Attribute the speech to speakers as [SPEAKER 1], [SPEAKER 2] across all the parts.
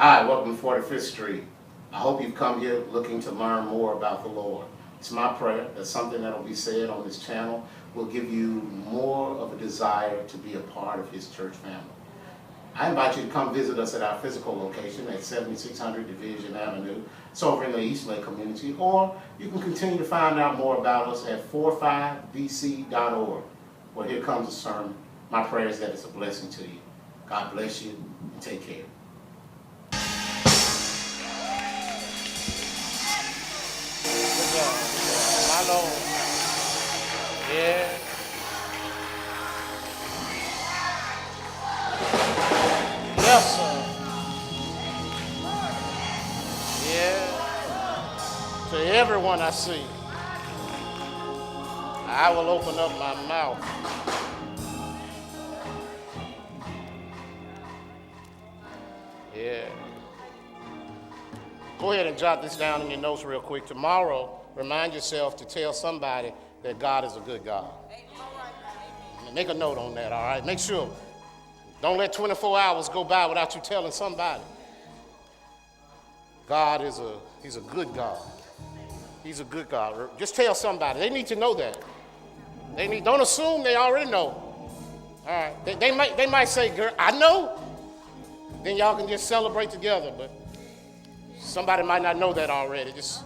[SPEAKER 1] Hi, welcome to 45th Street. I hope you've come here looking to learn more about the Lord. It's my prayer that something that will be said on this channel will give you more of a desire to be a part of His church family. I invite you to come visit us at our physical location at 7600 Division Avenue. It's over in the East Lake community, or you can continue to find out more about us at 45bc.org. Well, here comes the sermon. My prayer is that it's a blessing to you. God bless you, and take care.
[SPEAKER 2] My Lord. Yeah. Yes, sir. Yeah. To everyone I see, I will open up my mouth. Yeah. Go ahead and jot this down in your notes real quick. Tomorrow, remind yourself to tell somebody that God is a good God. Make a note on that, all right? Make sure. Don't let 24 hours go by without you telling somebody. God is He's a good God. He's a good God. Just tell somebody. They need to know that. Don't assume they already know. All right. They might say, "Girl, I know." Then y'all can just celebrate together, but somebody might not know that already. Just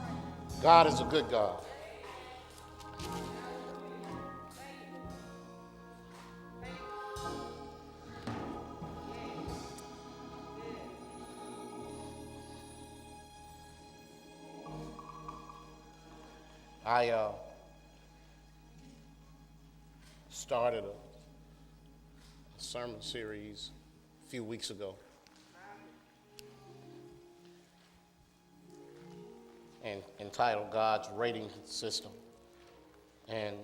[SPEAKER 2] God is a good God. I started a sermon series a few weeks ago, and entitled God's Rating System. And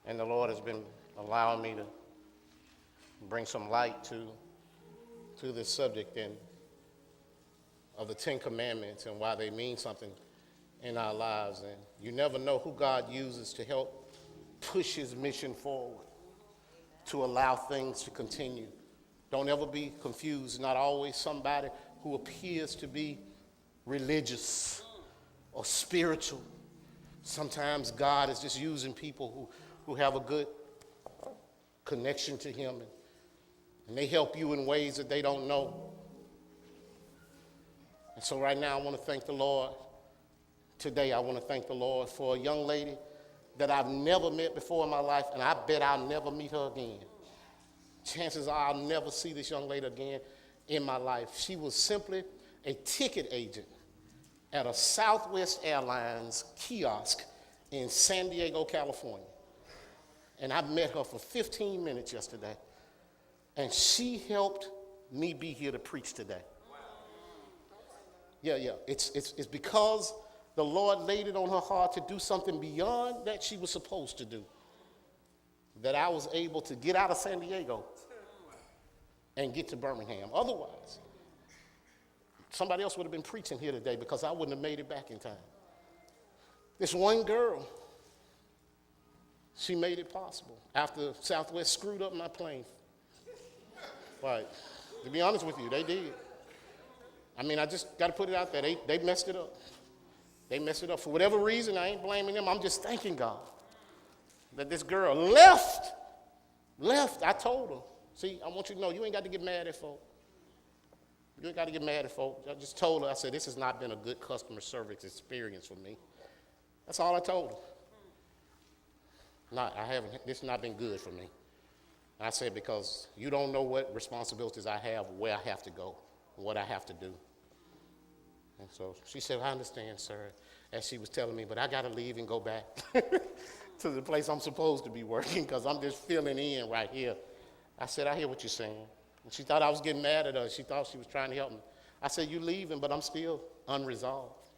[SPEAKER 2] the Lord has been allowing me to bring some light to this subject and of the Ten Commandments and why they mean something in our lives. And you never know who God uses to help push His mission forward, to allow things to continue. Don't ever be confused. Not always somebody who appears to be religious or spiritual. Sometimes God is just using people who have a good connection to Him, and they help you in ways that they don't know. And so right now I want to thank the Lord. Today I want to thank the Lord for a young lady that I've never met before in my life, and I bet I'll never meet her again. Chances are I'll never see this young lady again in my life. She was simply a ticket agent at a Southwest Airlines kiosk in San Diego, California. And I met her for 15 minutes yesterday, and she helped me be here to preach today. Yeah. It's because the Lord laid it on her heart to do something beyond that she was supposed to do, that I was able to get out of San Diego and get to Birmingham. Otherwise, somebody else would have been preaching here today because I wouldn't have made it back in time. This one girl, she made it possible after Southwest screwed up my plane. Right. To be honest with you, they did. I mean, I just got to put it out there. They messed it up. They messed it up. For whatever reason, I ain't blaming them. I'm just thanking God that this girl left. I told her. See, I want you to know, you ain't got to get mad at folk. You ain't got to get mad at folk. I just told her, I said, this has not been a good customer service experience for me. That's all I told her. This has not been good for me. I said, because you don't know what responsibilities I have, where I have to go, what I have to do. And so she said, I understand, sir, as she was telling me, but I got to leave and go back to the place I'm supposed to be working because I'm just filling in right here. I said, I hear what you're saying. And she thought I was getting mad at her. She thought she was trying to help me. I said, you leaving, but I'm still unresolved.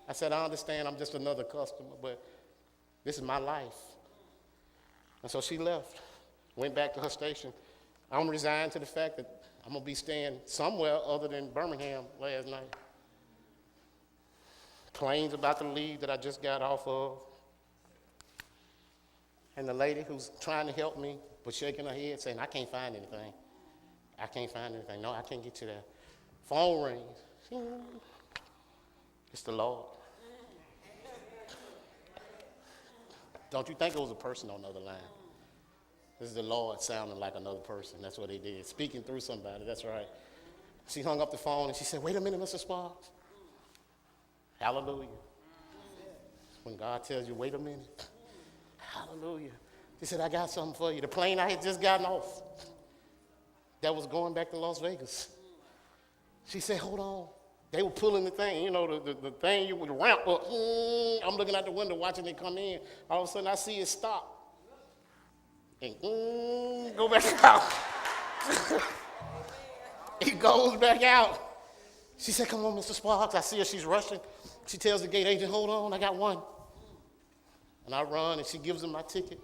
[SPEAKER 2] I said, I understand I'm just another customer, but this is my life. And so she left, went back to her station. I'm resigned to the fact that I'm going to be staying somewhere other than Birmingham last night. Plane's about to leave that I just got off of. And the lady who's trying to help me was shaking her head saying, I can't find anything. I can't find anything. No, I can't get you there. Phone rings. It's the Lord. Don't you think it was a person on the other line? This is the Lord sounding like another person. That's what he did. Speaking through somebody. That's right. She hung up the phone and she said, wait a minute, Mr. Sparks. Hallelujah. When God tells you, wait a minute. Hallelujah. She said, I got something for you. The plane I had just gotten off that was going back to Las Vegas. She said, hold on. They were pulling the thing, the thing you would ramp up. I'm looking out the window watching it come in. All of a sudden I see it stop. And go back out. It goes back out. She said, come on, Mr. Sparks. I see her, she's rushing. She tells the gate agent, hold on, I got one. And I run and she gives him my ticket.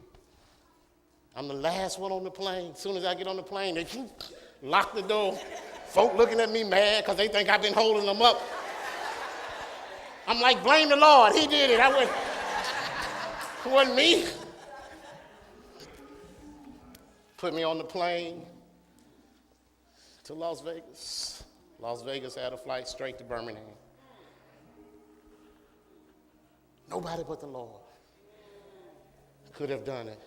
[SPEAKER 2] I'm the last one on the plane. As soon as I get on the plane, they lock the door. Folk looking at me mad because they think I've been holding them up. I'm like, blame the Lord. He did it. It wasn't me. Put me on the plane to Las Vegas. Las Vegas had a flight straight to Birmingham. Nobody but the Lord could have done it.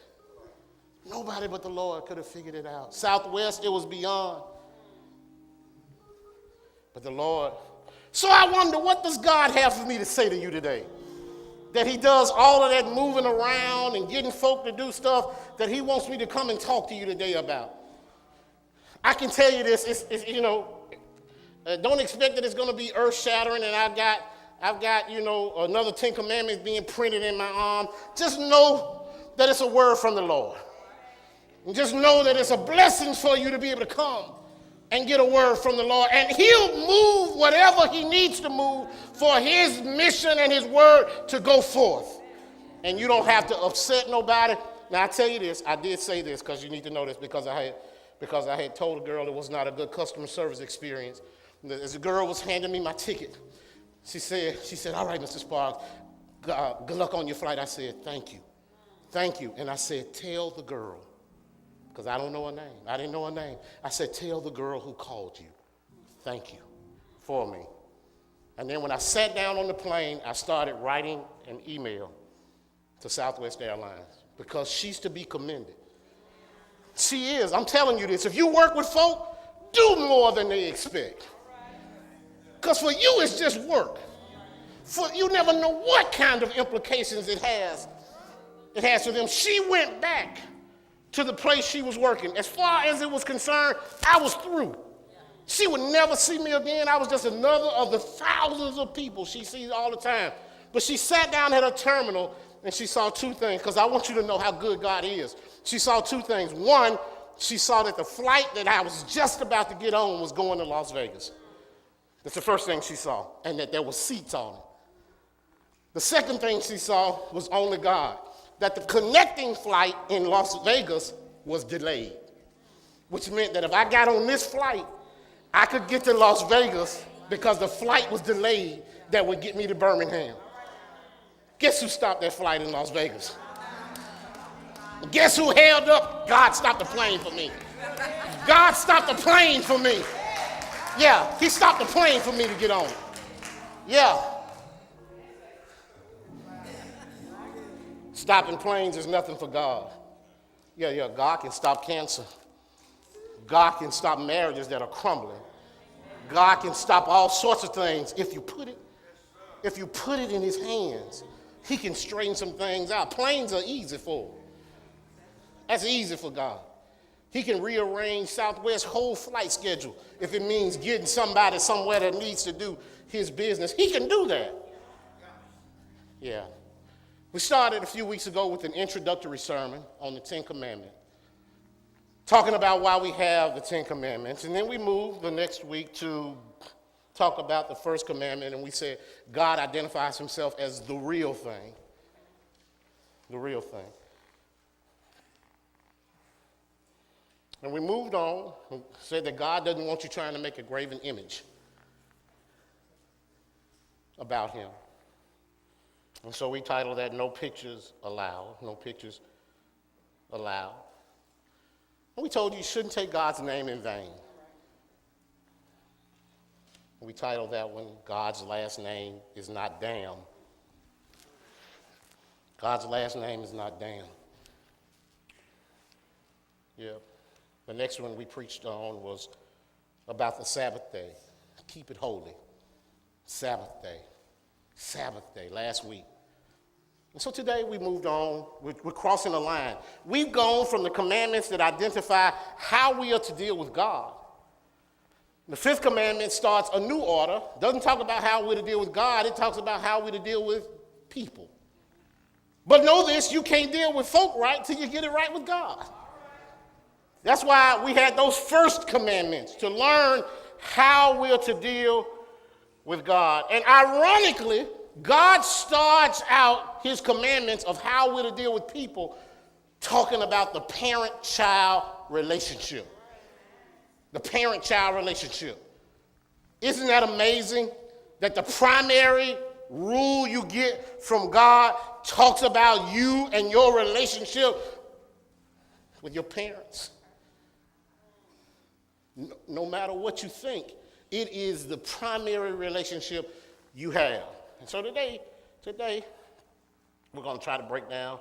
[SPEAKER 2] Nobody but the Lord could have figured it out. Southwest, it was beyond. But the Lord. So I wonder, what does God have for me to say to you today? That he does all of that moving around and getting folk to do stuff that he wants me to come and talk to you today about. I can tell you this, don't expect that it's going to be earth-shattering and I've got another 10 Commandments being printed in my arm. Just know that it's a word from the Lord. And just know that it's a blessing for you to be able to come and get a word from the Lord. And he'll move whatever he needs to move for his mission and his word to go forth. And you don't have to upset nobody. Now, I tell you this, I did say this because you need to know this because I had told a girl it was not a good customer service experience. As the girl was handing me my ticket, she said, all right, Mr. Sparks, good luck on your flight. I said, thank you. And I said, tell the girl. Because I don't know her name. I didn't know her name. I said, tell the girl who called you. Thank you for me. And then when I sat down on the plane, I started writing an email to Southwest Airlines because she's to be commended. She is. I'm telling you this. If you work with folk, do more than they expect. Because for you, it's just work. You never know what kind of implications it has for them. She went back to the place she was working. As far as it was concerned, I was through. She would never see me again. I was just another of the thousands of people she sees all the time. But she sat down at her terminal and she saw two things, because I want you to know how good God is. She saw two things. One, she saw that the flight that I was just about to get on was going to Las Vegas. That's the first thing she saw, and that there were seats on it. The second thing she saw was only God, that the connecting flight in Las Vegas was delayed, which meant that if I got on this flight, I could get to Las Vegas because the flight was delayed that would get me to Birmingham. Guess who stopped that flight in Las Vegas? Guess who held up? God stopped the plane for me. God stopped the plane for me. Yeah, he stopped the plane for me to get on. Yeah. Stopping planes is nothing for God. Yeah, God can stop cancer. God can stop marriages that are crumbling. God can stop all sorts of things. If you put it in his hands, he can straighten some things out. Planes are easy for him. That's easy for God. He can rearrange Southwest's whole flight schedule if it means getting somebody somewhere that needs to do his business. He can do that. Yeah. We started a few weeks ago with an introductory sermon on the 10 Commandments, talking about why we have the 10 Commandments. And then we moved the next week to talk about the first commandment, and we said God identifies himself as the real thing. The real thing. And we moved on and said that God doesn't want you trying to make a graven image about him. And so we titled that No Pictures Allowed, No Pictures aloud. And we told you shouldn't take God's name in vain. We titled that one, God's last name is not damn. God's last name is not damn. Yeah. The next one we preached on was about the Sabbath day. Keep it holy. Sabbath day. Sabbath day, last week. And so today we moved on. We're crossing the line. We've gone from the commandments that identify how we are to deal with God. The fifth commandment starts a new order. Doesn't talk about how we're to deal with God. It talks about how we're to deal with people. But know this, you can't deal with folk right till you get it right with God. That's why we had those first commandments, to learn how we're to deal with God. And ironically, God starts out his commandments of how we're to deal with people talking about the parent-child relationship. The parent-child relationship. Isn't that amazing that the primary rule you get from God talks about you and your relationship with your parents? No matter what you think, it is the primary relationship you have. And so today, we're going to try to break down a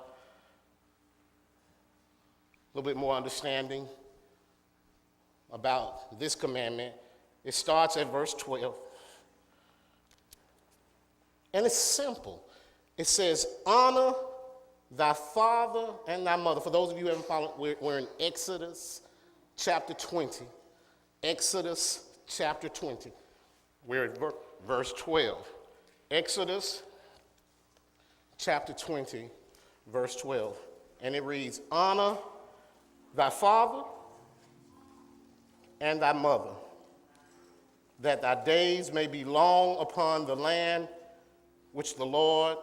[SPEAKER 2] little bit more understanding about this commandment. It starts at verse 12. And it's simple. It says, honor thy father and thy mother. For those of you who haven't followed, we're in Exodus chapter 20. Exodus chapter 20. We're at verse 12. Exodus chapter 20, verse 12. And it reads, honor thy father and thy mother, that thy days may be long upon the land which the Lord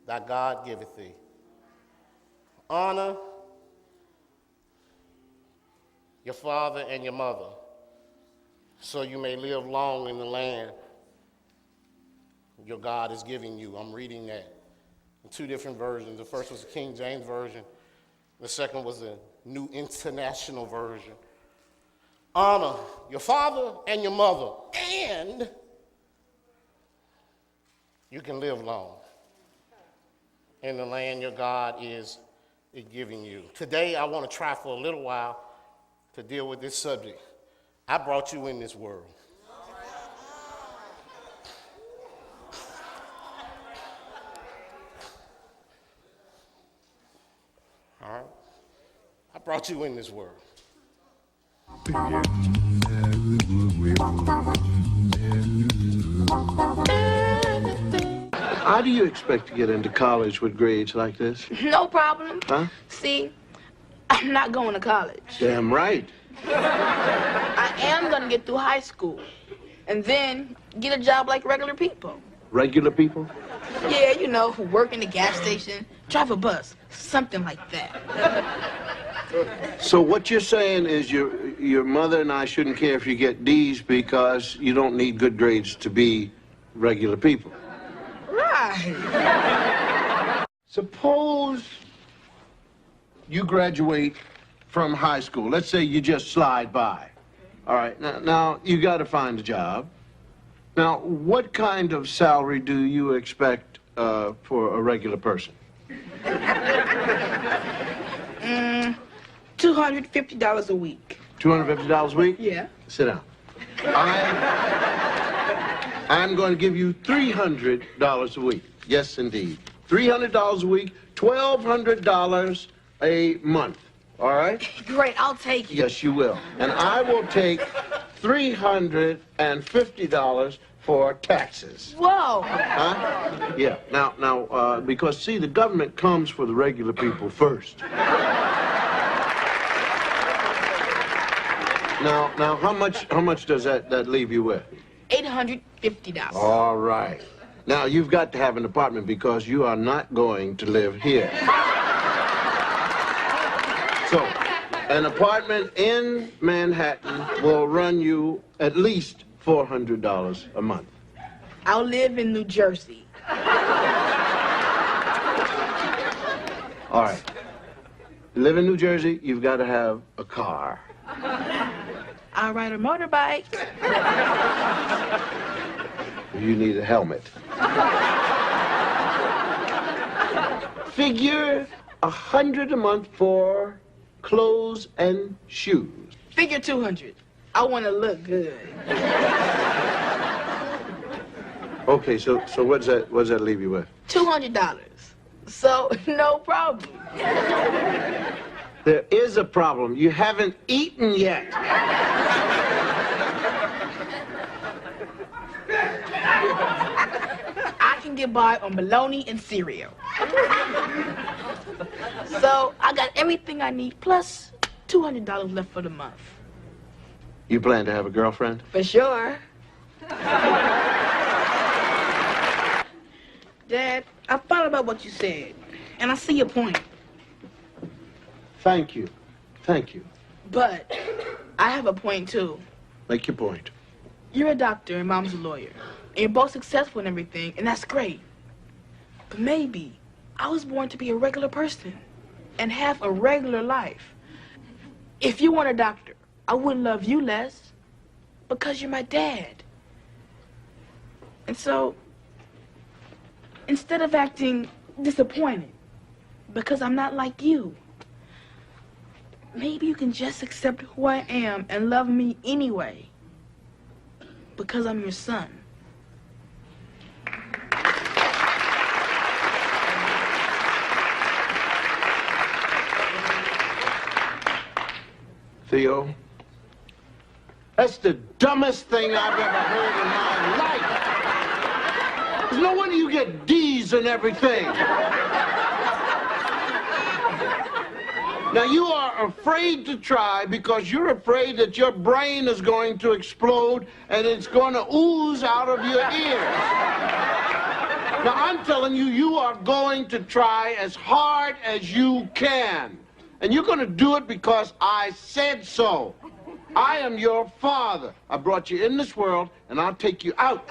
[SPEAKER 2] thy God giveth thee. Honor your father and your mother, so you may live long in the land your God is giving you. I'm reading that in two different versions. The first was the King James Version. The second was the New International Version. Honor your father and your mother, and you can live long in the land your God is giving you. Today, I want to try for a little while to deal with this subject. I brought you in this world. All right? I brought you in this world.
[SPEAKER 3] How do you expect to get into college with grades like this?
[SPEAKER 4] No problem.
[SPEAKER 3] Huh?
[SPEAKER 4] See, I'm not going to college.
[SPEAKER 3] Damn right.
[SPEAKER 4] I am going to get through high school and then get a job like regular people.
[SPEAKER 3] Regular people?
[SPEAKER 4] Yeah, you know, work in the gas station, drive a bus, something like that.
[SPEAKER 3] So what you're saying is your mother and I shouldn't care if you get D's because you don't need good grades to be regular people.
[SPEAKER 4] Right.
[SPEAKER 3] Suppose you graduate from high school. Let's say you just slide by. All right, now you got to find a job. Now, what kind of salary do you expect for a regular person?
[SPEAKER 4] $250 a week.
[SPEAKER 3] $250 a week?
[SPEAKER 4] Yeah.
[SPEAKER 3] Sit down. I'm going to give you $300 a week. Yes, indeed. $300 a week, $1,200 a month. All right?
[SPEAKER 4] Great, I'll take it.
[SPEAKER 3] Yes, you will. And I will take $350 for taxes.
[SPEAKER 4] Whoa.
[SPEAKER 3] Huh? Yeah. Now, because, see, the government comes for the regular people first. Now, how much does that leave you with?
[SPEAKER 4] $850.
[SPEAKER 3] All right. Now, you've got to have an apartment because you are not going to live here. So, an apartment in Manhattan will run you at least $400 a month.
[SPEAKER 4] I'll live in New Jersey.
[SPEAKER 3] All right. You live in New Jersey, you've got to have a car.
[SPEAKER 4] I ride a motorbike.
[SPEAKER 3] You need a helmet. Figure $100 a month for clothes and shoes.
[SPEAKER 4] Figure 200. I want to look good.
[SPEAKER 3] Okay, so what does that leave you with?
[SPEAKER 4] $200. So, no problem.
[SPEAKER 3] There is a problem. You haven't eaten yet.
[SPEAKER 4] I can get by on bologna and cereal. So, I got everything I need, plus $200 left for the month.
[SPEAKER 3] You plan to have a girlfriend?
[SPEAKER 4] For sure. Dad, I thought about what you said, and I see your point.
[SPEAKER 3] Thank you. Thank you.
[SPEAKER 4] But I have a point, too.
[SPEAKER 3] Make your point.
[SPEAKER 4] You're a doctor and Mom's a lawyer, and you're both successful in everything, and that's great. But maybe I was born to be a regular person and have a regular life. If you weren't a doctor, I wouldn't love you less because you're my dad. And so, instead of acting disappointed because I'm not like you, maybe you can just accept who I am and love me anyway because I'm your son.
[SPEAKER 3] Theo, that's the dumbest thing I've ever heard in my life. There's no wonder you get D's and everything. Now, you are afraid to try because you're afraid that your brain is going to explode and it's going to ooze out of your ears. Now, I'm telling you, you are going to try as hard as you can. And you're going to do it because I said so. I am your father. I brought you in this world, and I'll take you out.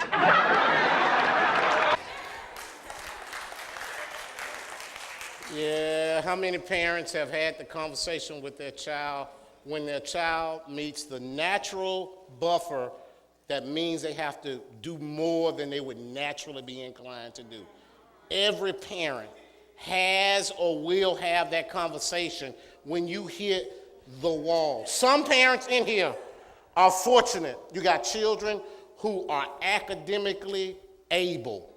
[SPEAKER 2] Yeah, how many parents have had the conversation with their child when their child meets the natural buffer that means they have to do more than they would naturally be inclined to do? Every parent has or will have that conversation when you hit the wall. Some parents in here are fortunate. You got children who are academically able.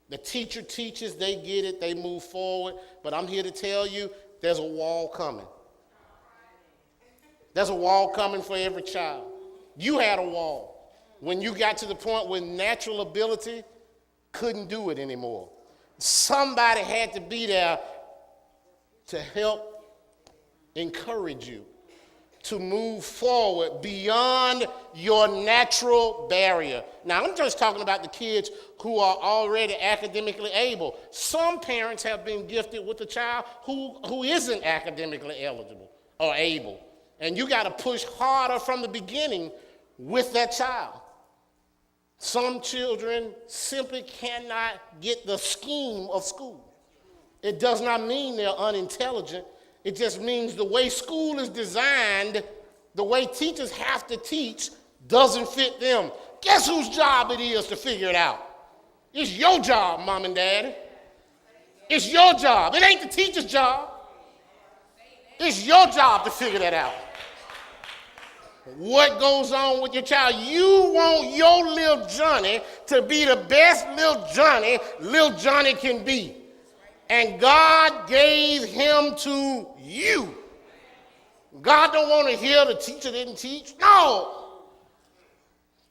[SPEAKER 2] The teacher teaches, they get it, they move forward. But I'm here to tell you, there's a wall coming. There's a wall coming for every child. You had a wall when you got to the point where natural ability couldn't do it anymore. Somebody had to be there to help encourage you to move forward beyond your natural barrier. Now, I'm just talking about the kids who are already academically able. Some parents have been gifted with a child who isn't academically eligible or able. And you got to push harder from the beginning with that child. Some children simply cannot get the scheme of school. It does not mean they're unintelligent. It just means the way school is designed, the way teachers have to teach, doesn't fit them. Guess whose job it is to figure it out? It's your job, Mom and Daddy. It's your job. It ain't the teacher's job. It's your job to figure that out. What goes on with your child? You want your little Johnny to be the best little Johnny can be. And God gave him to you. God don't want to hear the teacher didn't teach. No.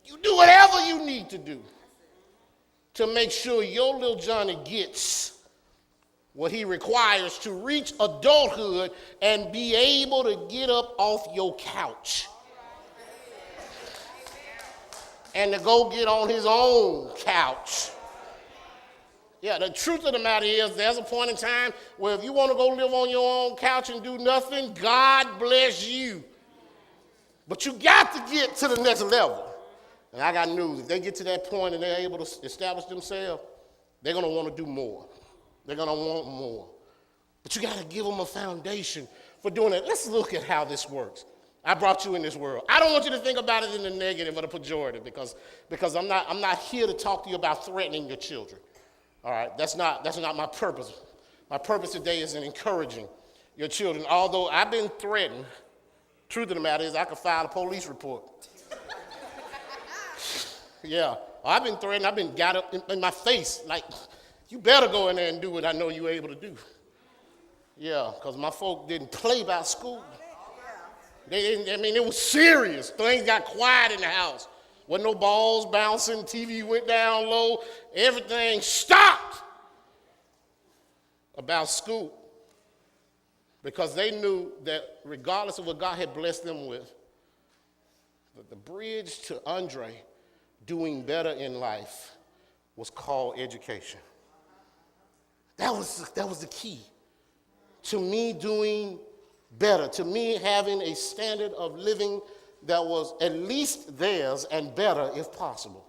[SPEAKER 2] You do whatever you need to do to make sure your little Johnny gets what he requires to reach adulthood and be able to get up off your couch and to go get on his own couch. Yeah, the truth of the matter is there's a point in time where if you want to go live on your own couch and do nothing, God bless you. But you got to get to the next level. And I got news. If they get to that point and they're able to establish themselves, they're going to want to do more. They're going to want more. But you got to give them a foundation for doing it. Let's look at how this works. I brought you in this world. I don't want you to think about it in the negative or the pejorative because I'm not here to talk to you about threatening your children. All right, that's not my purpose. My purpose today is in encouraging your children. Although I've been threatened, truth of the matter is I could file a police report. Yeah, I've been threatened. I've been got up in my face like, you better go in there and do what I know you're able to do. Yeah, because my folk didn't play about school. They didn't. I mean, it was serious. Things got quiet in the house. Wasn't no balls bouncing. TV went down low. Everything stopped about school because they knew that regardless of what God had blessed them with, that the bridge to Andra doing better in life was called education. That was the key to me doing better, to me having a standard of living that was at least theirs and better if possible.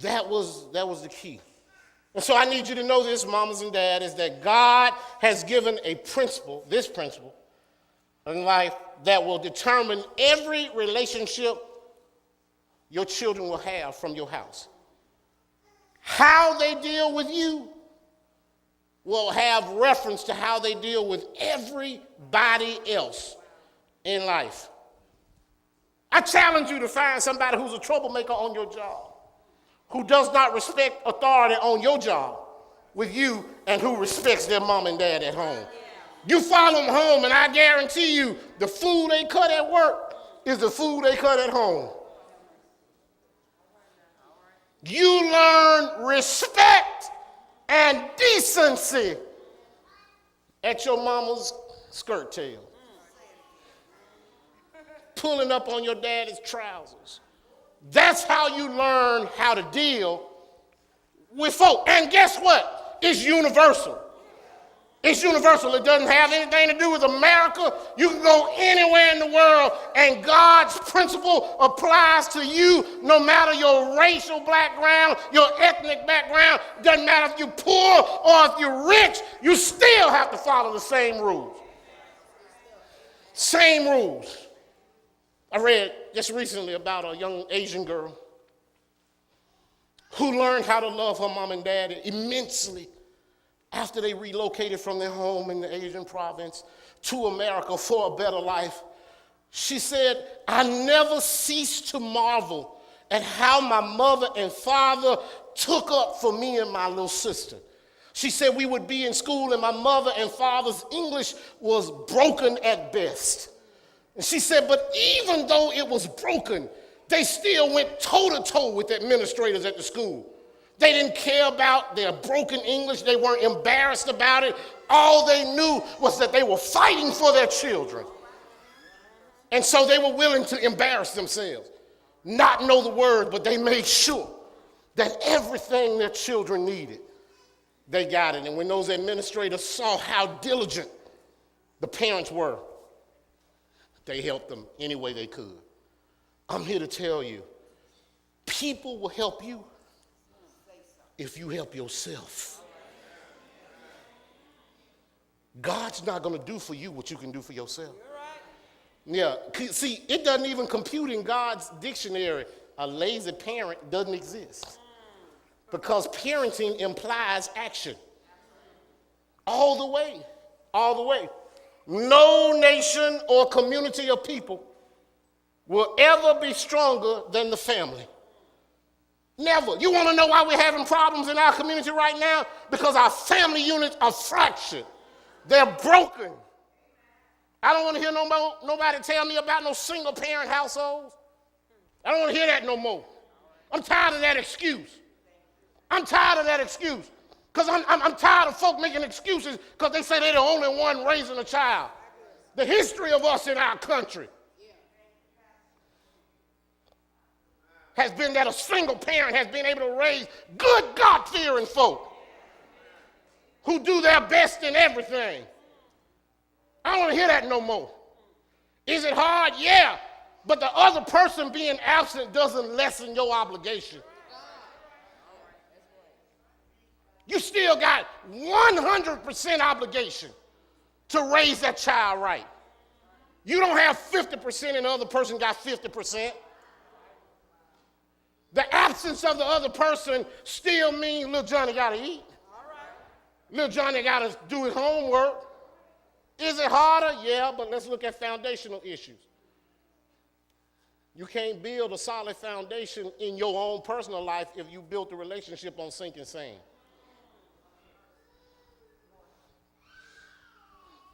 [SPEAKER 2] That was the key. And so I need you to know this, mamas and dads, is that God has given a principle, this principle in life that will determine every relationship your children will have from your house. How they deal with you will have reference to how they deal with everybody else in life. I challenge you to find somebody who's a troublemaker on your job, who does not respect authority on your job with you, and who respects their mom and dad at home. You follow them home, and I guarantee you the food they cut at work is the food they cut at home. You learn respect and decency at your mama's skirt tail, pulling up on your daddy's trousers. That's how you learn how to deal with folk. And guess what? It's universal. It's universal. It doesn't have anything to do with America. You can go anywhere in the world, and God's principle applies to you no matter your racial background, your ethnic background. Doesn't matter if you're poor or if you're rich, you still have to follow the same rules. Same rules. I read just recently about a young Asian girl who learned how to love her mom and dad immensely after they relocated from their home in the Asian province to America for a better life. She said, I never ceased to marvel at how my mother and father took up for me and my little sister. She said we would be in school and my mother and father's English was broken at best. And she said, but even though it was broken, they still went toe-to-toe with the administrators at the school. They didn't care about their broken English. They weren't embarrassed about it. All they knew was that they were fighting for their children. And so they were willing to embarrass themselves, not know the word, but they made sure that everything their children needed, they got it. And when those administrators saw how diligent the parents were, they helped them any way they could. I'm here to tell you, people will help you if you help yourself. God's not going to do for you what you can do for yourself. Yeah, see, it doesn't even compute in God's dictionary. A lazy parent doesn't exist because parenting implies action. All the way, all the way. No nation or community of people will ever be stronger than the family. Never. You want to know why we're having problems in our community right now? Because our family units are fractured. They're broken. I don't want to hear nobody tell me about no single parent households. I don't want to hear that no more. I'm tired of that excuse. I'm tired of that excuse. Because I'm tired of folk making excuses because they say they're the only one raising a child. The history of us in our country has been that a single parent has been able to raise good God-fearing folk who do their best in everything. I don't want to hear that no more. Is it hard? Yeah. But the other person being absent doesn't lessen your obligation. You still got 100% obligation to raise that child right. You don't have 50% and the other person got 50%. The absence of the other person still means little Johnny got to eat. Little Johnny got to do his homework. Is it harder? Yeah, but let's look at foundational issues. You can't build a solid foundation in your own personal life if you built the relationship on sinking sand.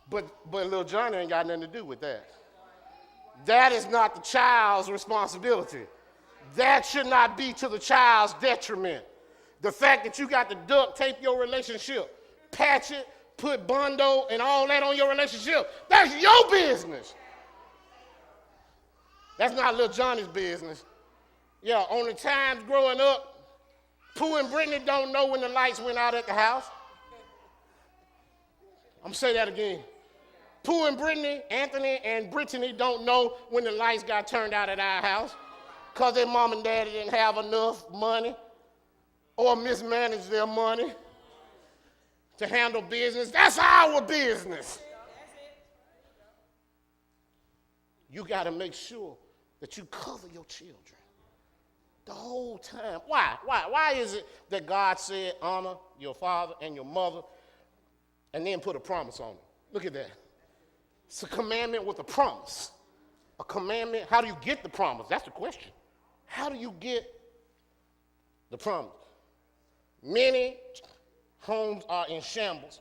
[SPEAKER 2] But little Johnny ain't got nothing to do with that. That is not the child's responsibility. That should not be to the child's detriment. The fact that you got to duct tape your relationship, patch it, put Bondo and all that on your relationship, that's your business. That's not little Johnny's business. Yeah, on the times growing up, Pooh and Brittany don't know when the lights went out at the house. I'm going to say that again. Pooh and Brittany, Anthony and Brittany don't know when the lights got turned out at our house because their mom and daddy didn't have enough money or mismanaged their money to handle business. That's our business. You got to make sure that you cover your children the whole time. Why? Why is it that God said honor your father and your mother and then put a promise on them? Look at that. It's a commandment with a promise. A commandment, how do you get the promise? That's the question. How do you get the promise? Many homes are in shambles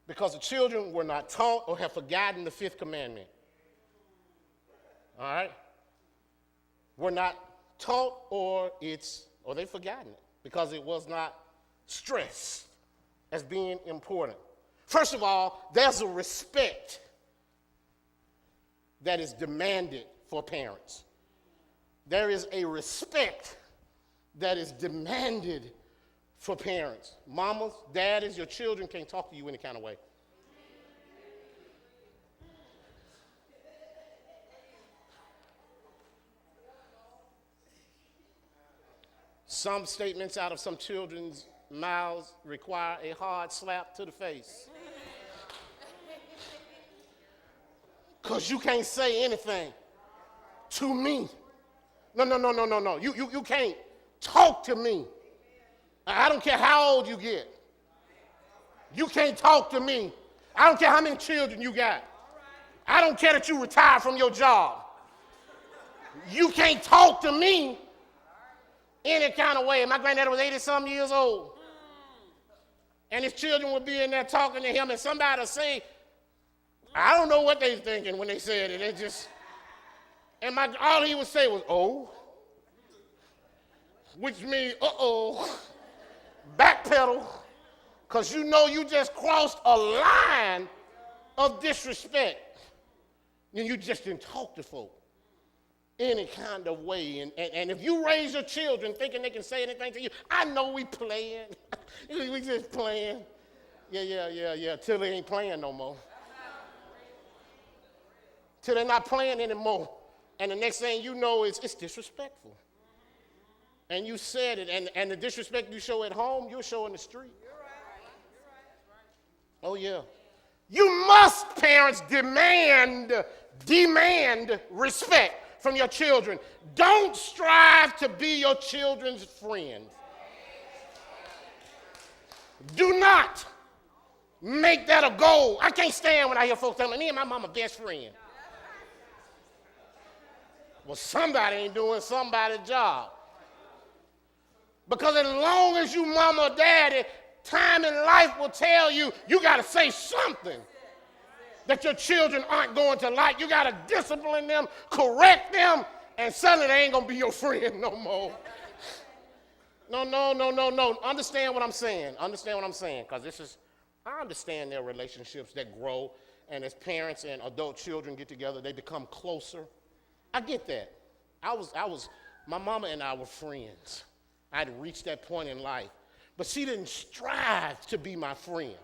[SPEAKER 2] because the children were not taught or have forgotten the fifth commandment. All right? Were not taught or they've forgotten it because it was not stressed as being important. First of all, there's a respect that is demanded for parents. There is a respect that is demanded for parents. Mamas, daddies, your children can't talk to you any kind of way. Some statements out of some children's mouths require a hard slap to the face. Because you can't say anything to me. No. You can't talk to me. I don't care how old you get. You can't talk to me. I don't care how many children you got. I don't care that you retired from your job. You can't talk to me any kind of way. My granddaddy was 80-some years old. And his children would be in there talking to him, and somebody would say, I don't know what they were thinking when they said it. It just, and all he would say was, oh, which means, uh-oh, backpedal, because you know you just crossed a line of disrespect. And you just didn't talk to folk any kind of way. And if you raise your children thinking they can say anything to you, I know we playing. We just playing. Yeah, till they ain't playing no more. Till they're not playing anymore. And the next thing you know is it's disrespectful. And you said it, and the disrespect you show at home, you'll show in the street. Oh, yeah. You must, parents, demand respect from your children. Don't strive to be your children's friend. Do not make that a goal. I can't stand when I hear folks tell me and my mama best friend. Well, somebody ain't doing somebody's job. Because as long as you mama or daddy, time in life will tell you, you got to say something that your children aren't going to like. You got to discipline them, correct them, and suddenly they ain't going to be your friend no more. No. Understand what I'm saying. Because I understand their relationships that grow, and as parents and adult children get together, they become closer. I get that. My mama and I were friends. I had reached that point in life. But she didn't strive to be my friend.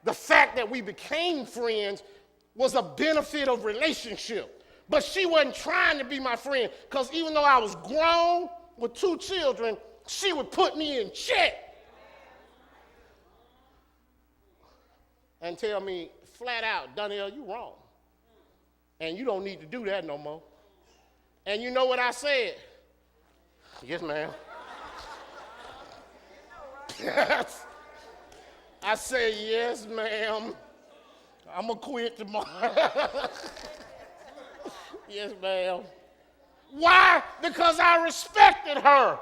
[SPEAKER 2] The fact that we became friends was a benefit of relationship. But she wasn't trying to be my friend, because even though I was grown with 2 children, she would put me in check and tell me flat out, Donnell, you wrong. And you don't need to do that no more. And you know what I said? Yes, ma'am. I said, yes, ma'am. I'm going to quit tomorrow. Yes, ma'am. Why? Because I respected her.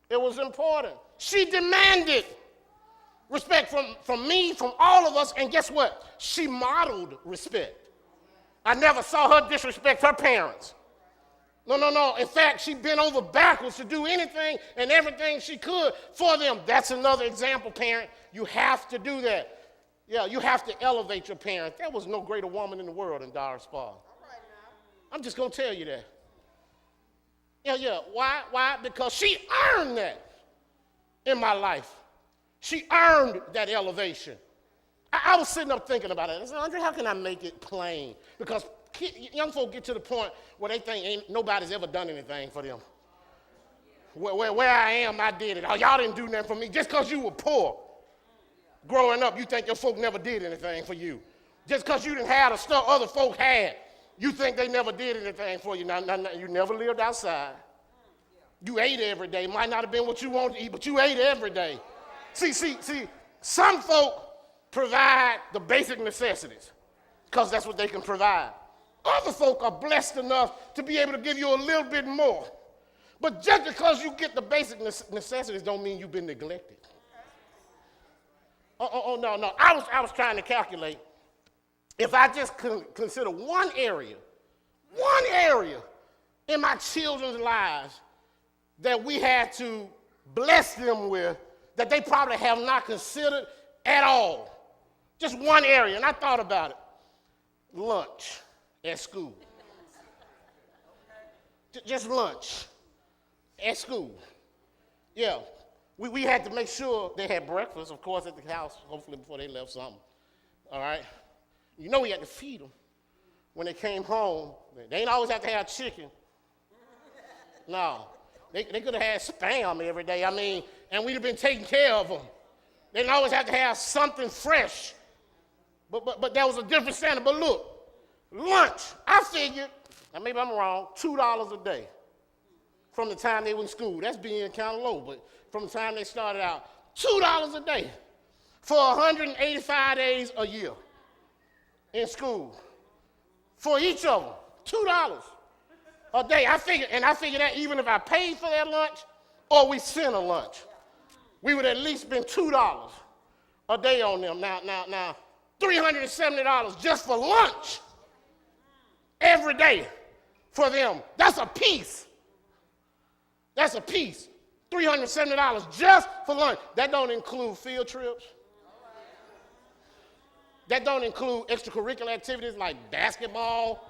[SPEAKER 2] It was important. She demanded respect from me, from all of us, and guess what? She modeled respect. I never saw her disrespect her parents. No. In fact, she bent over backwards to do anything and everything she could for them. That's another example, parent. You have to do that. Yeah, you have to elevate your parents. There was no greater woman in the world than Doris Parr. I'm just going to tell you that. Yeah. Why? Because she earned that in my life. She earned that elevation. I was sitting up thinking about it. I said, Andra, how can I make it plain? Because young folk get to the point where they think nobody's ever done anything for them. Where I am, I did it. Oh, y'all didn't do nothing for me. Just because you were poor growing up, you think your folk never did anything for you. Just because you didn't have the stuff other folk had, you think they never did anything for you. Now, you never lived outside. You ate every day. Might not have been what you wanted to eat, but you ate every day. See, some folk provide the basic necessities because that's what they can provide. Other folk are blessed enough to be able to give you a little bit more. But just because you get the basic necessities don't mean you've been neglected. No. I was trying to calculate. If I just consider one area in my children's lives that we had to bless them with, that they probably have not considered at all. Just one area, and I thought about it. Lunch at school. Just lunch at school. Yeah, we had to make sure they had breakfast, of course, at the house, hopefully before they left something. All right? You know we had to feed them. When they came home, they ain't always have to have chicken. No. They could have had Spam every day, and we'd have been taking care of them. They didn't always have to have something fresh. But that was a different standard. But look, lunch, I figured, and maybe I'm wrong, $2 a day from the time they were in school. That's being kind of low, but from the time they started out, $2 a day for 185 days a year in school. For each of them, $2 a day. I figured that even if I paid for their lunch or we sent a lunch, we would at least spend $2 a day on them. Now, $370 just for lunch every day for them. That's a piece. That's a piece. $370 just for lunch. That don't include field trips. That don't include extracurricular activities like basketball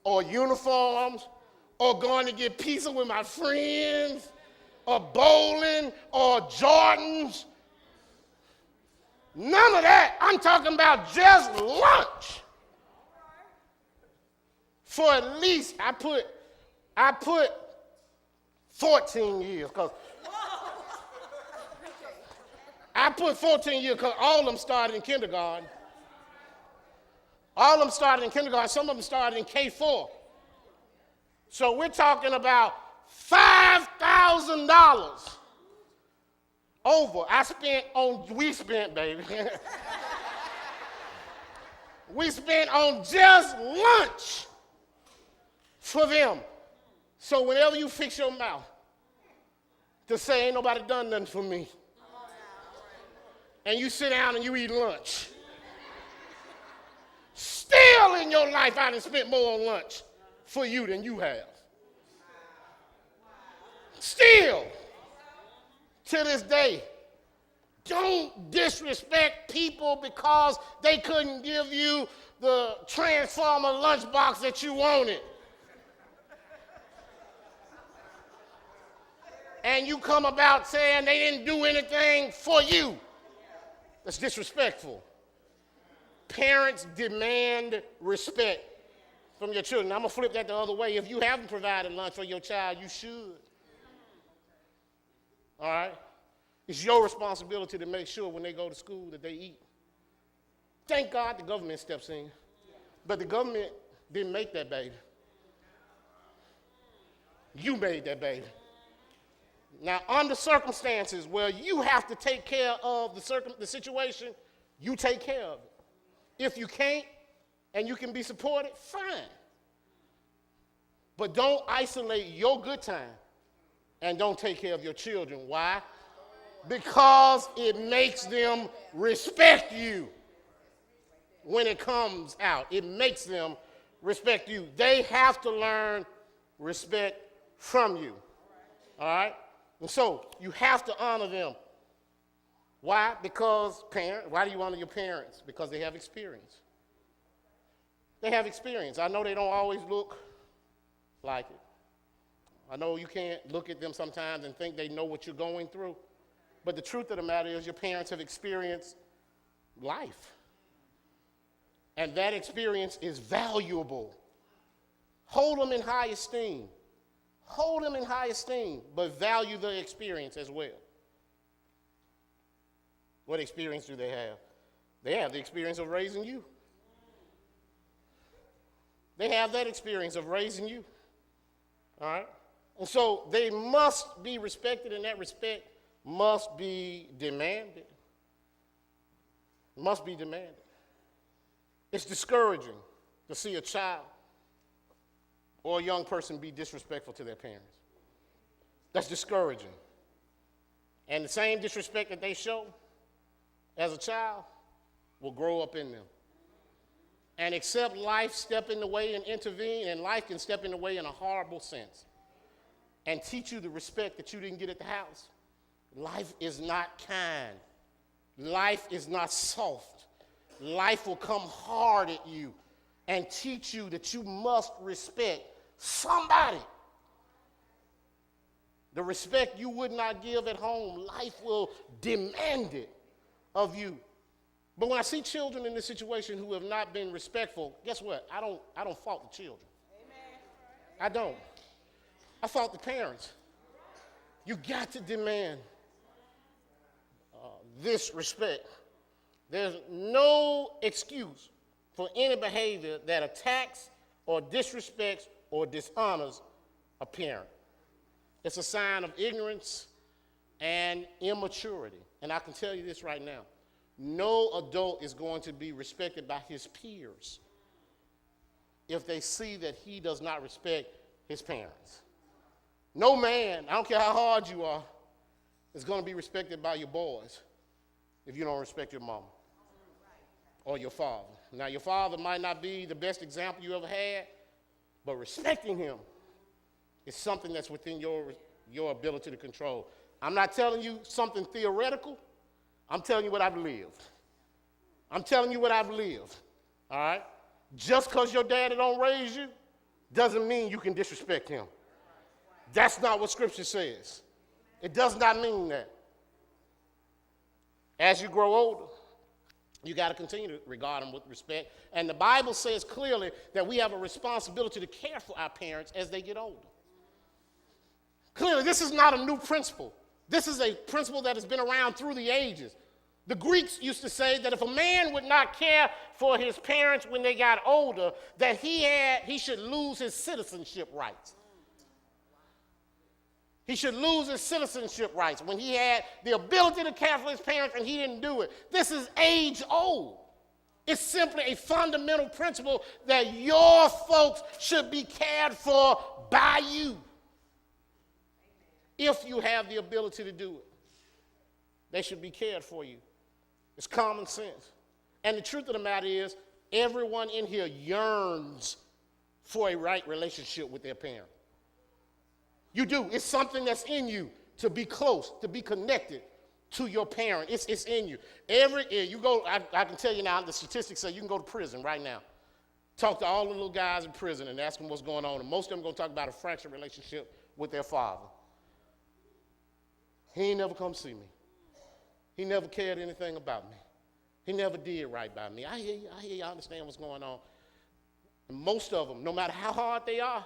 [SPEAKER 2] or uniforms or going to get pizza with my friends or bowling or Jordans. None of that. I'm talking about just lunch. For at least, I put 14 years, because I put 14 years because all of them started in kindergarten. All of them started in kindergarten. Some of them started in K4. So we're talking about $5,000 over. We spent, baby. We spent on just lunch for them. So whenever you fix your mouth to say ain't nobody done nothing for me, and you sit down and you eat lunch, still in your life I done spent more on lunch for you than you have. Still, to this day, don't disrespect people because they couldn't give you the Transformer lunchbox that you wanted. And you come about saying they didn't do anything for you. That's disrespectful. Parents demand respect from your children. I'm going to flip that the other way. If you haven't provided lunch for your child, you should. All right? It's your responsibility to make sure when they go to school that they eat. Thank God the government steps in. But the government didn't make that baby. You made that baby. Now, under circumstances where you have to take care of the situation, you take care of it. If you can't and you can be supported, fine. But don't isolate your good time and don't take care of your children. Why? Because it makes them respect you when it comes out. It makes them respect you. They have to learn respect from you. All right? And so you have to honor them. Why? Because why do you honor your parents? Because they have experience. They have experience. I know they don't always look like it. I know you can't look at them sometimes and think they know what you're going through. But the truth of the matter is your parents have experienced life. And that experience is valuable. Hold them in high esteem. Hold them in high esteem, but value the experience as well. What experience do they have? They have the experience of raising you. They have that experience of raising you. All right? And so they must be respected, and that respect must be demanded. Must be demanded. It's discouraging to see a child or a young person be disrespectful to their parents. That's discouraging. And the same disrespect that they show as a child will grow up in them. And except life step in the way and intervene, and life can step in the way in a horrible sense and teach you the respect that you didn't get at the house. Life is not kind. Life is not soft. Life will come hard at you and teach you that you must respect somebody. The respect you would not give at home, life will demand it of you. But when I see children in this situation who have not been respectful, guess what? I don't fault the children. Amen. I don't. I fault the parents. You got to demand this respect. There's no excuse for any behavior that attacks or disrespects or dishonors a parent. It's a sign of ignorance and immaturity. And I can tell you this right now. No adult is going to be respected by his peers if they see that he does not respect his parents. No man, I don't care how hard you are, is going to be respected by your boys if you don't respect your mama or your father. Now, your father might not be the best example you ever had, but respecting him is something that's within your ability to control. I'm not telling you something theoretical. I'm telling you what I've lived. I'm telling you what I've lived, all right? Just because your daddy don't raise you doesn't mean you can disrespect him. That's not what Scripture says. It does not mean that. As you grow older, you got to continue to regard them with respect. And the Bible says clearly that we have a responsibility to care for our parents as they get older. Clearly, this is not a new principle. This is a principle that has been around through the ages. The Greeks used to say that if a man would not care for his parents when they got older, that he should lose his citizenship rights. He should lose his citizenship rights when he had the ability to care for his parents and he didn't do it. This is age old. It's simply a fundamental principle that your folks should be cared for by you if you have the ability to do it. They should be cared for you. It's common sense. And the truth of the matter is, everyone in here yearns for a right relationship with their parent. You do. It's something that's in you to be close, to be connected to your parent. It's in you. You go. I can tell you now, the statistics say you can go to prison right now. Talk to all the little guys in prison and ask them what's going on. And most of them are going to talk about a fractured relationship with their father. He ain't never come see me. He never cared anything about me. He never did right by me. I hear you, I understand what's going on. And most of them, no matter how hard they are,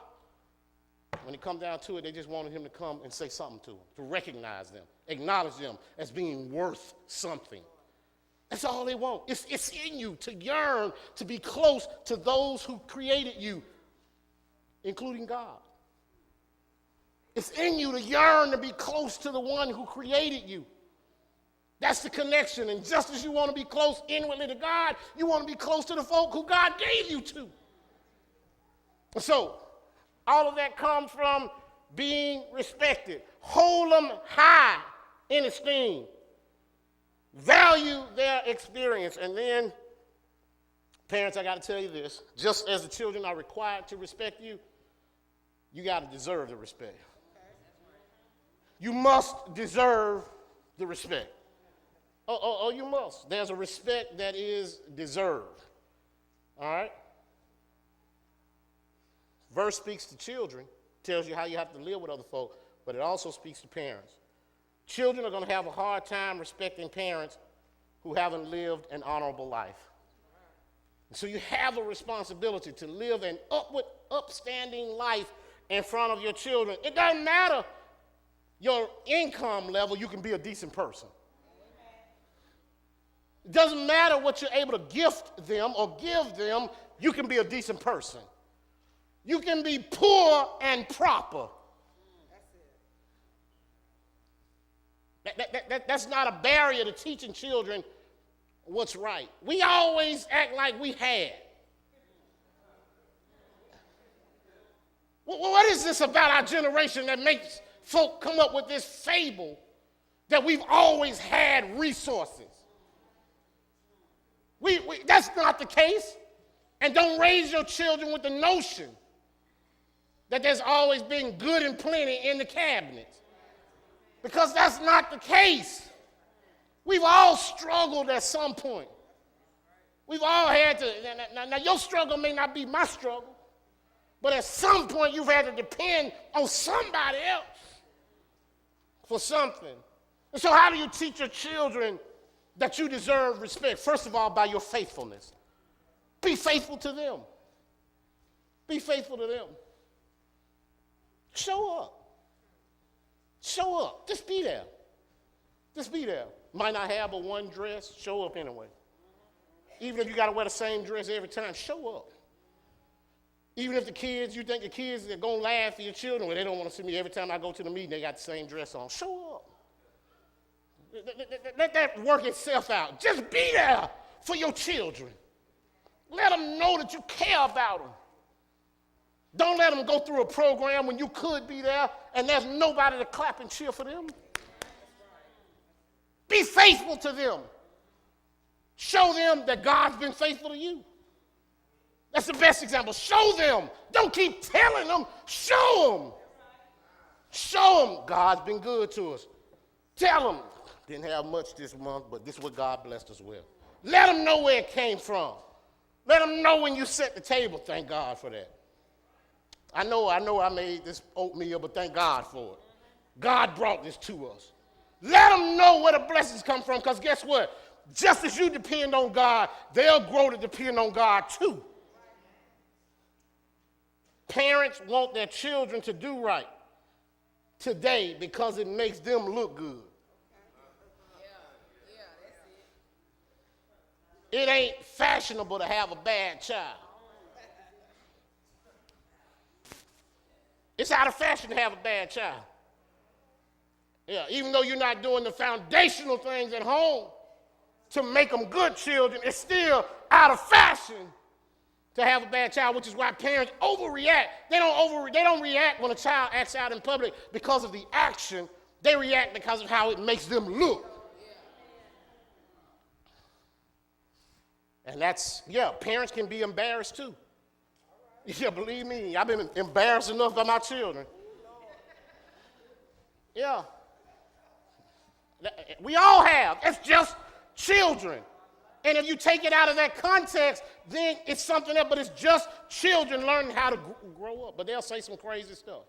[SPEAKER 2] when it comes down to it, they just wanted him to come and say something to them, to recognize them, acknowledge them as being worth something. That's all they want. It's in you to yearn to be close to those who created you, including God. It's in you to yearn to be close to the one who created you. That's the connection. And just as you want to be close inwardly to God, you want to be close to the folk who God gave you to. And so, all of that comes from being respected. Hold them high in esteem. Value their experience. And then, parents, I got to tell you this. Just as the children are required to respect you, you got to deserve the respect. You must deserve the respect. Oh, you must. There's a respect that is deserved. All right? Verse speaks to children, tells you how you have to live with other folk, but it also speaks to parents. Children are going to have a hard time respecting parents who haven't lived an honorable life. So you have a responsibility to live an upstanding life in front of your children. It doesn't matter your income level, you can be a decent person. It doesn't matter what you're able to gift them or give them, you can be a decent person. You can be poor and proper. That's not a barrier to teaching children what's right. We always act like we had. What is this about our generation that makes folk come up with this fable that we've always had resources? That's not the case. And don't raise your children with the notion that there's always been good and plenty in the cabinet. Because that's not the case. We've all struggled at some point. We've all had to, now your struggle may not be my struggle, but at some point you've had to depend on somebody else for something. And so how do you teach your children that you deserve respect? First of all, by your faithfulness. Be faithful to them. Be faithful to them. Show up. Show up. Just be there. Just be there. Might not have but one dress, show up anyway. Even if you got to wear the same dress every time, show up. Even if you think the kids are going to laugh at your children, well, they don't want to see me every time I go to the meeting, they got the same dress on. Show up. Let that work itself out. Just be there for your children. Let them know that you care about them. Don't let them go through a program when you could be there and there's nobody to clap and cheer for them. Be faithful to them. Show them that God's been faithful to you. That's the best example. Show them. Don't keep telling them. Show them. Show them God's been good to us. Tell them, didn't have much this month, but this is what God blessed us with. Let them know where it came from. Let them know when you set the table. Thank God for that. I know I made this oatmeal, but thank God for it. God brought this to us. Let them know where the blessings come from, because guess what? Just as you depend on God, they'll grow to depend on God too. Parents want their children to do right today because it makes them look good. It ain't fashionable to have a bad child. It's out of fashion to have a bad child. Yeah, even though you're not doing the foundational things at home to make them good children, it's still out of fashion to have a bad child, which is why parents overreact. They don't react when a child acts out in public because of the action. They react because of how it makes them look. And parents can be embarrassed too. Yeah, believe me, I've been embarrassed enough by my children. Yeah. We all have. It's just children. And if you take it out of that context, then it's something else, but it's just children learning how to grow up. But they'll say some crazy stuff.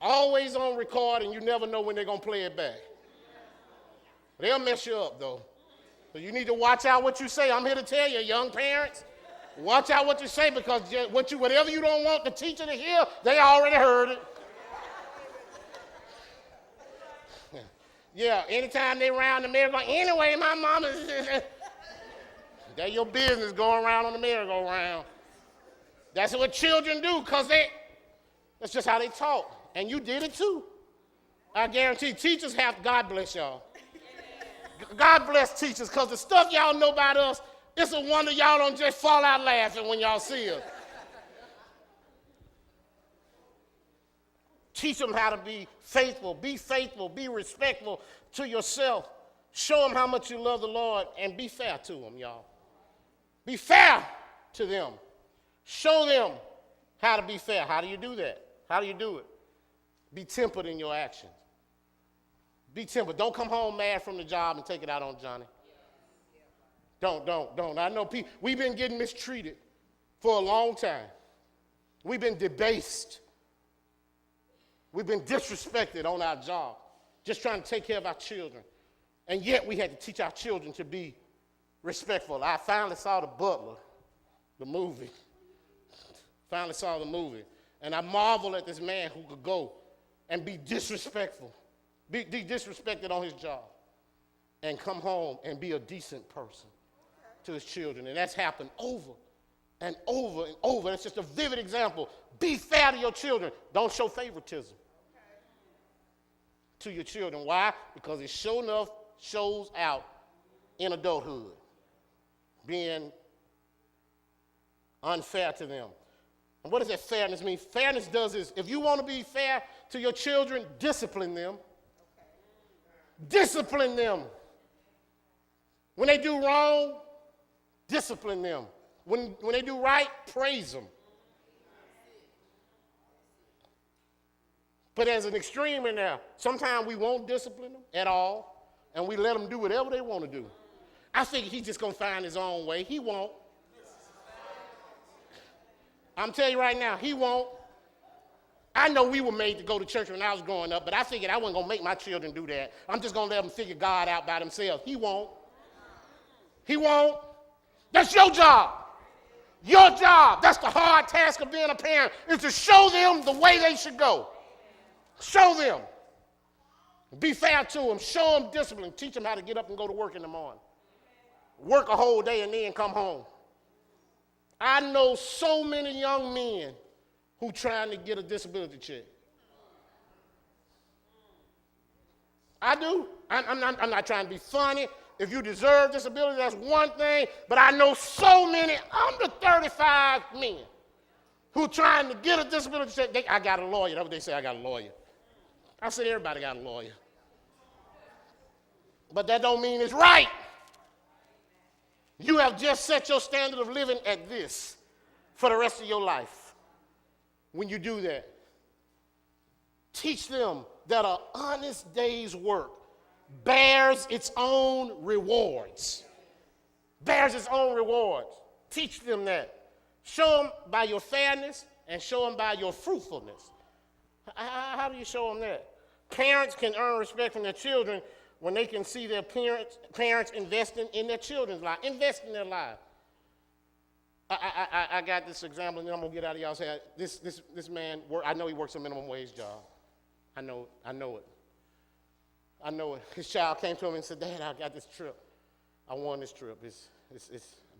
[SPEAKER 2] Always on record, and you never know when they're going to play it back. They'll mess you up, though. So you need to watch out what you say. I'm here to tell you, young parents, watch out what you say, because whatever you don't want the teacher to hear, they already heard it. Yeah, anytime they around the merry-go-round, anyway, my mama's, that your business going around on the merry-go-round. That's what children do, because that's just how they talk. And you did it too. I guarantee teachers have, God bless y'all. God bless teachers, because the stuff y'all know about us, it's a wonder y'all don't just fall out laughing when y'all see us. Teach them how to be faithful, be respectful to yourself. Show them how much you love the Lord, and be fair to them, y'all. Be fair to them. Show them how to be fair. How do you do that? How do you do it? Be tempered in your actions. Be tempered. Don't come home mad from the job and take it out on Johnny. Don't. I know people, we've been getting mistreated for a long time. We've been debased. We've been disrespected on our job, just trying to take care of our children. And yet we had to teach our children to be respectful. I finally saw The Butler, the movie. Finally saw the movie. And I marvel at this man who could go and be disrespectful, be disrespected on his job, and come home and be a decent person to his children. And that's happened over and over and over. It's just a vivid example. Be fair to your children. Don't show favoritism to your children. Why? Because it sure enough shows out in adulthood, being unfair to them. And what does that fairness mean? Fairness does this. If you want to be fair to your children, discipline them. Discipline them. When they do wrong, discipline them. When they do right, praise them. But as an extreme in there, sometimes we won't discipline them at all, and we let them do whatever they want to do. I figure he's just going to find his own way. He won't. I'm telling you right now, he won't. I know we were made to go to church when I was growing up, but I figured I wasn't going to make my children do that. I'm just going to let them figure God out by themselves. He won't. He won't. That's your job. Your job. That's the hard task of being a parent, is to show them the way they should go. Show them. Be fair to them. Show them discipline. Teach them how to get up and go to work in the morning. Work a whole day and then come home. I know so many young men who trying to get a disability check. I do. I'm not trying to be funny. If you deserve disability, that's one thing. But I know so many under 35 men who trying to get a disability check. I got a lawyer. That's what they say, I got a lawyer. I said, everybody got a lawyer. But that don't mean it's right. You have just set your standard of living at this for the rest of your life. When you do that, teach them that an honest day's work bears its own rewards. Bears its own rewards. Teach them that. Show them by your fairness and show them by your fruitfulness. How do you show them that? Parents can earn respect from their children when they can see their parents investing in their children's life, invest in their lives. I got this example, and then I'm going to get out of y'all's head. This man, I know he works a minimum wage job. I know it. His child came to him and said, Dad, I got this trip. I won this trip,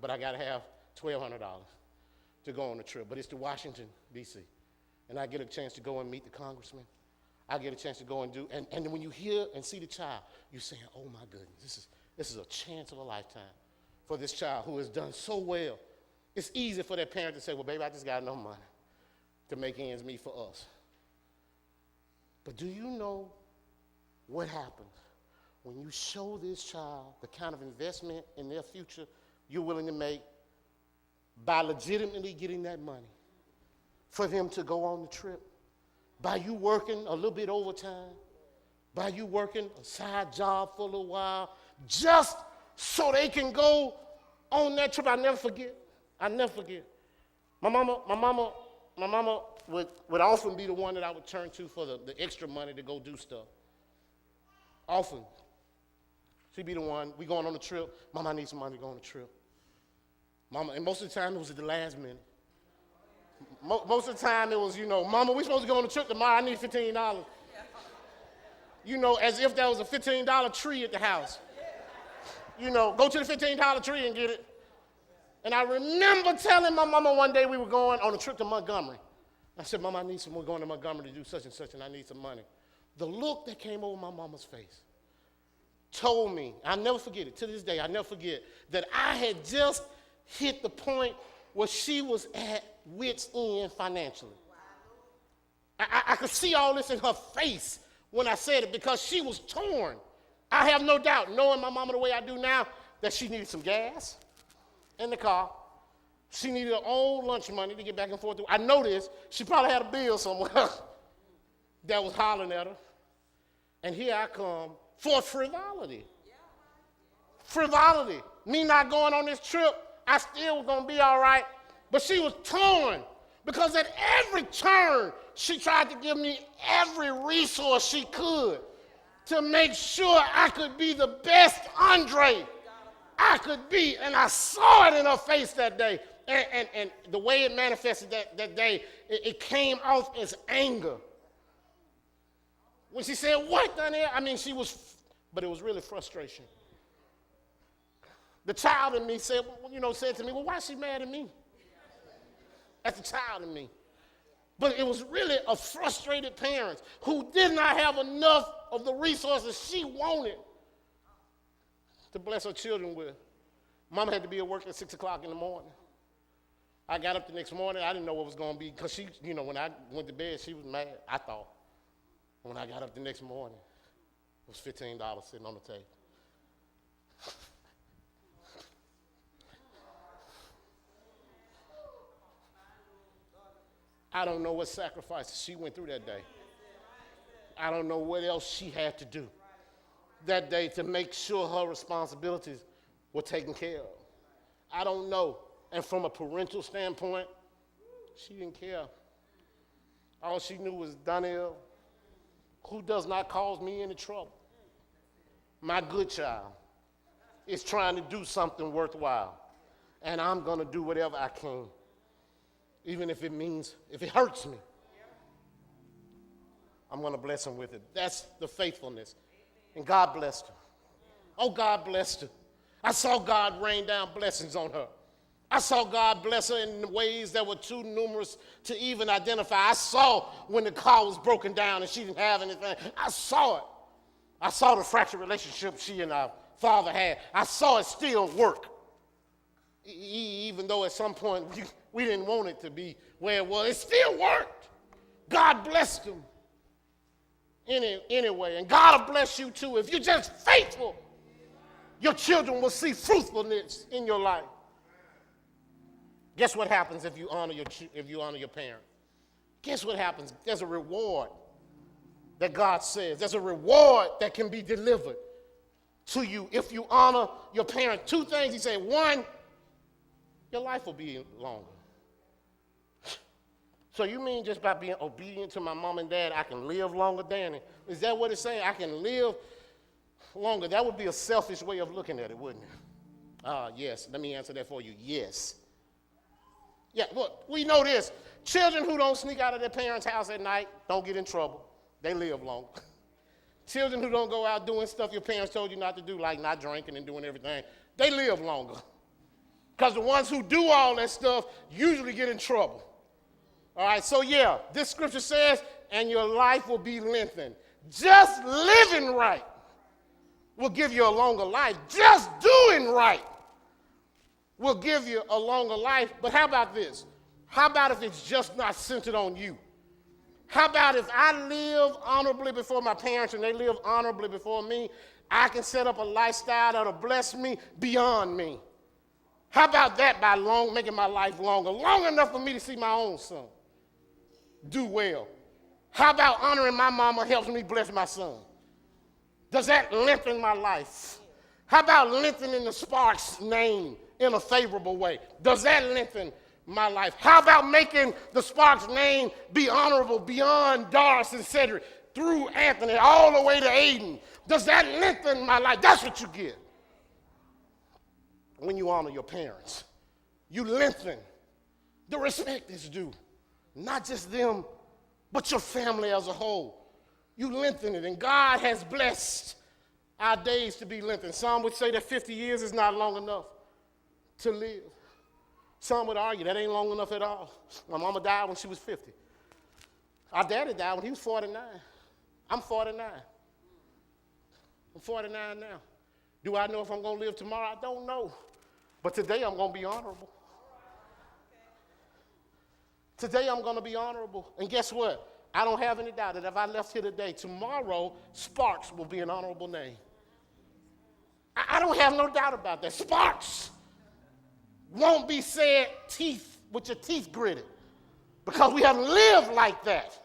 [SPEAKER 2] but I got to have $1,200 to go on the trip. But it's to Washington, D.C., and I get a chance to go and meet the congressman. I get a chance to go and do, and when you hear and see the child, you're saying, oh my goodness, this is a chance of a lifetime for this child who has done so well. It's easy for that parent to say, well, baby, I just got no money to make ends meet for us. But do you know what happens when you show this child the kind of investment in their future you're willing to make by legitimately getting that money for them to go on the trip? By you working a little bit overtime, by you working a side job for a little while, just so they can go on that trip. I never forget. My mama would often be the one that I would turn to for the extra money to go do stuff. Often. She'd be the one. We going on the trip. Mama, I need some money to go on the trip. Mama, and most of the time it was at the last minute. Most of the time it was, Mama, we're supposed to go on the trip tomorrow. I need $15. you know, as if there was a $15 tree at the house. You know, go to the $15 tree and get it. And I remember telling my mama one day we were going on a trip to Montgomery. I said, Mama, we're going to Montgomery to do such and such, and I need some money. The look that came over my mama's face told me, I'll never forget it, to this day, I'll never forget, that I had just hit the point where she was at wit's end financially. I could see all this in her face when I said it because she was torn. I have no doubt, knowing my mama the way I do now, that she needed some gas in the car. She needed her own lunch money to get back and forth. I know this. She probably had a bill somewhere that was hollering at her. And here I come for frivolity. Frivolity. Me not going on this trip, I still was going to be all right. But she was torn because at every turn, she tried to give me every resource she could to make sure I could be the best Andre I could be. And I saw it in her face that day. And the way it manifested that day, it came off as anger. When she said, what, Daniel? I mean, but it was really frustration. The child in me said to me, well, why is she mad at me? That's the child in me. But it was really a frustrated parent who did not have enough of the resources she wanted to bless her children with. Mama had to be at work at 6 o'clock in the morning. I got up the next morning. I didn't know what was going to be because she, when I went to bed, she was mad, I thought. When I got up the next morning, it was $15 sitting on the table. I don't know what sacrifices she went through that day. I don't know what else she had to do that day to make sure her responsibilities were taken care of. I don't know. And from a parental standpoint, she didn't care. All she knew was, Donnell, who does not cause me any trouble, my good child, is trying to do something worthwhile. And I'm going to do whatever I can, even if it hurts me. I'm going to bless him with it. That's the faithfulness. And God blessed her. Oh, God blessed her. I saw God rain down blessings on her. I saw God bless her in ways that were too numerous to even identify. I saw when the car was broken down and she didn't have anything. I saw it. I saw the fractured relationship she and our father had. I saw it still work. Even though at some point we didn't want it to be where it was, it still worked. God blessed them anyway. And God will bless you too. If you're just faithful, your children will see fruitfulness in your life. Guess what happens if you honor your parent? Guess what happens? There's a reward that God says. There's a reward that can be delivered to you if you honor your parent. Two things he said. One, your life will be longer. So you mean just by being obedient to my mom and dad, I can live longer, Danny? Is that what it's saying? I can live longer. That would be a selfish way of looking at it, wouldn't it? Yes. Let me answer that for you. Yes. Yeah, look, we know this. Children who don't sneak out of their parents' house at night don't get in trouble. They live longer. Children who don't go out doing stuff your parents told you not to do, like not drinking and doing everything, they live longer. Because the ones who do all that stuff usually get in trouble. All right, so yeah, this scripture says, and your life will be lengthened. Just living right will give you a longer life. Just doing right will give you a longer life. But how about this? How about if it's just not centered on you? How about if I live honorably before my parents and they live honorably before me, I can set up a lifestyle that'll bless me beyond me. How about that by making my life longer, long enough for me to see my own son do well? How about honoring my mama helps me bless my son? Does that lengthen my life? How about lengthening the Sparks name in a favorable way? Does that lengthen my life? How about making the Sparks name be honorable beyond Doris and Cedric, through Anthony, all the way to Aiden? Does that lengthen my life? That's what you get when you honor your parents. You lengthen the respect that's due, not just them, but your family as a whole. You lengthen it, and God has blessed our days to be lengthened. Some would say that 50 years is not long enough to live. Some would argue that ain't long enough at all. My mama died when she was 50. Our daddy died when he was 49. I'm 49. I'm 49 now. Do I know if I'm going to live tomorrow? I don't know. But today I'm going to be honorable. Today I'm going to be honorable. And guess what? I don't have any doubt that if I left here today, tomorrow Sparks will be an honorable name. I don't have no doubt about that. Sparks won't be said teeth with your teeth gritted because we haven't lived like that.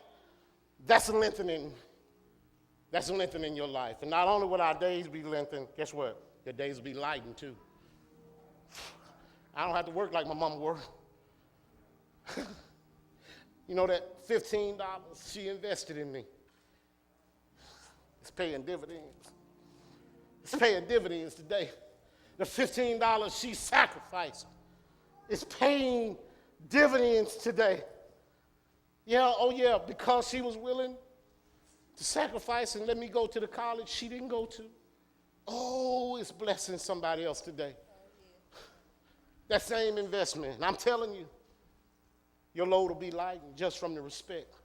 [SPEAKER 2] That's lengthening. That's lengthening your life. And not only will our days be lengthened, guess what? Your days will be lightened too. I don't have to work like my mama worked. You know that $15 she invested in me? It's paying dividends. It's paying dividends today. The $15 she sacrificed is paying dividends today. Yeah, oh yeah, because she was willing to sacrifice and let me go to the college she didn't go to. Oh, it's blessing somebody else today. That same investment, and I'm telling you, your load will be lightened just from the respect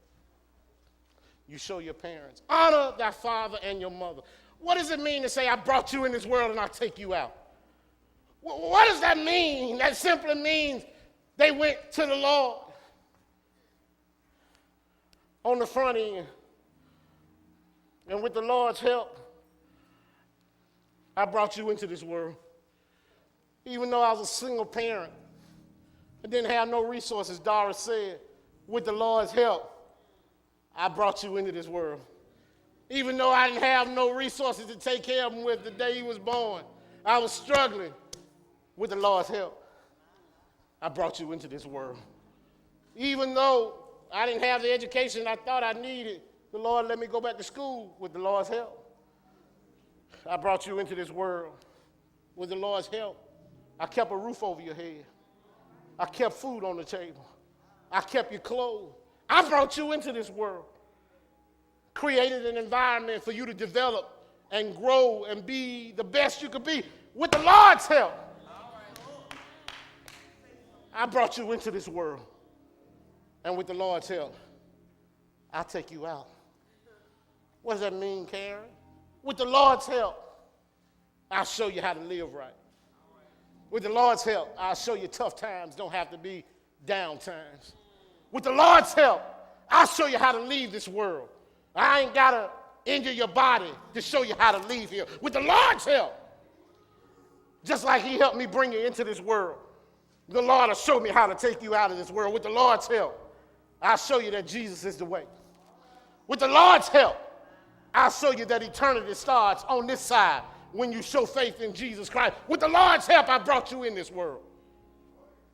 [SPEAKER 2] you show your parents. Honor thy father and your mother. What does it mean to say, I brought you in this world and I'll take you out? What does that mean? That simply means they went to the Lord on the front end. And with the Lord's help, I brought you into this world. Even though I was a single parent, I didn't have no resources, Doris said, with the Lord's help, I brought you into this world. Even though I didn't have no resources to take care of him with the day he was born, I was struggling. With the Lord's help, I brought you into this world. Even though I didn't have the education I thought I needed, the Lord let me go back to school with the Lord's help. I brought you into this world with the Lord's help. I kept a roof over your head. I kept food on the table. I kept you clothed. I brought you into this world. Created an environment for you to develop and grow and be the best you could be with the Lord's help. I brought you into this world. And with the Lord's help, I'll take you out. What does that mean, Karen? With the Lord's help, I'll show you how to live right. With the Lord's help, I'll show you tough times don't have to be down times. With the Lord's help, I'll show you how to leave this world. I ain't got to injure your body to show you how to leave here. With the Lord's help, just like he helped me bring you into this world, the Lord will show me how to take you out of this world. With the Lord's help, I'll show you that Jesus is the way. With the Lord's help, I'll show you that eternity starts on this side when you show faith in Jesus Christ. With the Lord's help, I brought you in this world.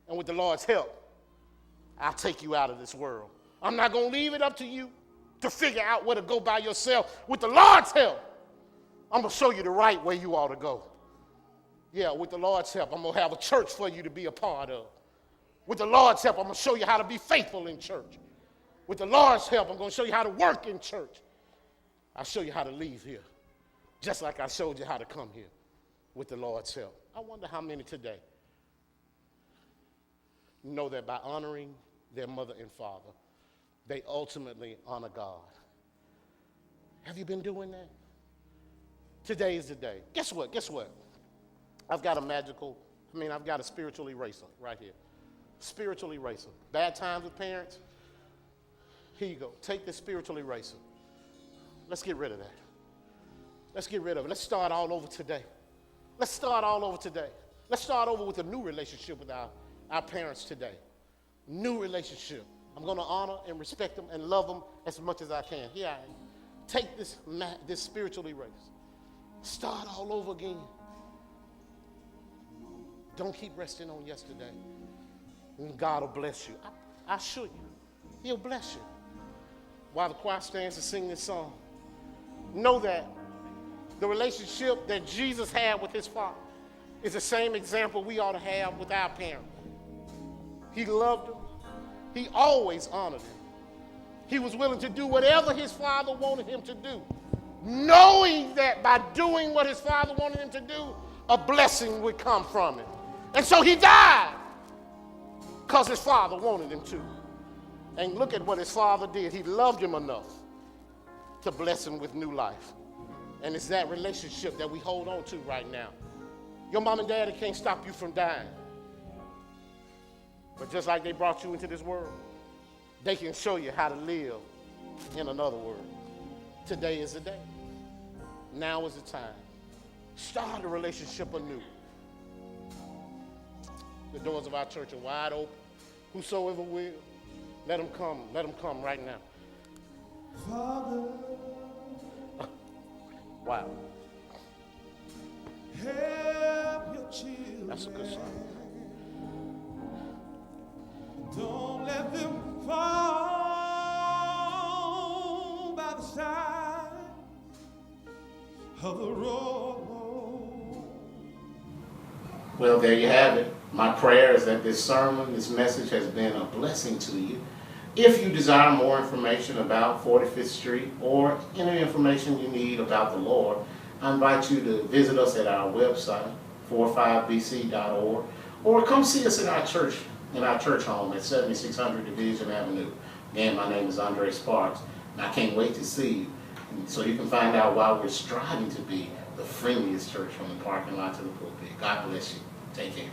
[SPEAKER 2] And with the Lord's help, I'll take you out of this world. I'm not going to leave it up to you to figure out where to go by yourself. With the Lord's help, I'm going to show you the right way you ought to go. Yeah, with the Lord's help, I'm going to have a church for you to be a part of. With the Lord's help, I'm going to show you how to be faithful in church. With the Lord's help, I'm going to show you how to work in church. I'll show you how to leave here, just like I showed you how to come here with the Lord's help. I wonder how many today know that by honoring their mother and father, they ultimately honor God. Have you been doing that? Today is the day. Guess what? I've got a spiritual eraser right here. Spiritual eraser. Bad times with parents? Here you go. Take this spiritual eraser. Let's get rid of that. Let's get rid of it. Let's start all over today. Let's start over with a new relationship with our parents today. New relationship. I'm going to honor and respect them and love them as much as I can. Here I am. Take this spiritual eraser. Start all over again. Don't keep resting on yesterday. And God will bless you. I assure you, he'll bless you. While the choir stands to sing this song, know that the relationship that Jesus had with his Father is the same example we ought to have with our parents. He loved them. He always honored them. He was willing to do whatever his father wanted him to do, knowing that by doing what his father wanted him to do, a blessing would come from it. And so he died because his father wanted him to. And look at what his father did. He loved him enough to bless him with new life. And it's that relationship that we hold on to right now. Your mom and daddy can't stop you from dying. But just like they brought you into this world, they can show you how to live in another world. Today is the day. Now is the time. Start a relationship anew. The doors of our church are wide open. Whosoever will, let them come. Let them come right now.
[SPEAKER 5] Father,
[SPEAKER 2] Wow.
[SPEAKER 5] help your children.
[SPEAKER 2] That's a good song.
[SPEAKER 5] Don't let them fall by the side of the road.
[SPEAKER 1] Well, there you have it. My prayer is that this sermon, this message has been a blessing to you. If you desire more information about 45th Street or any information you need about the Lord, I invite you to visit us at our website, 45bc.org, or come see us in our church home at 7600 Division Avenue. Again, my name is Andre Sparks, and I can't wait to see you. And so you can find out why we're striving to be the friendliest church from the parking lot to the pulpit. God bless you. Take care.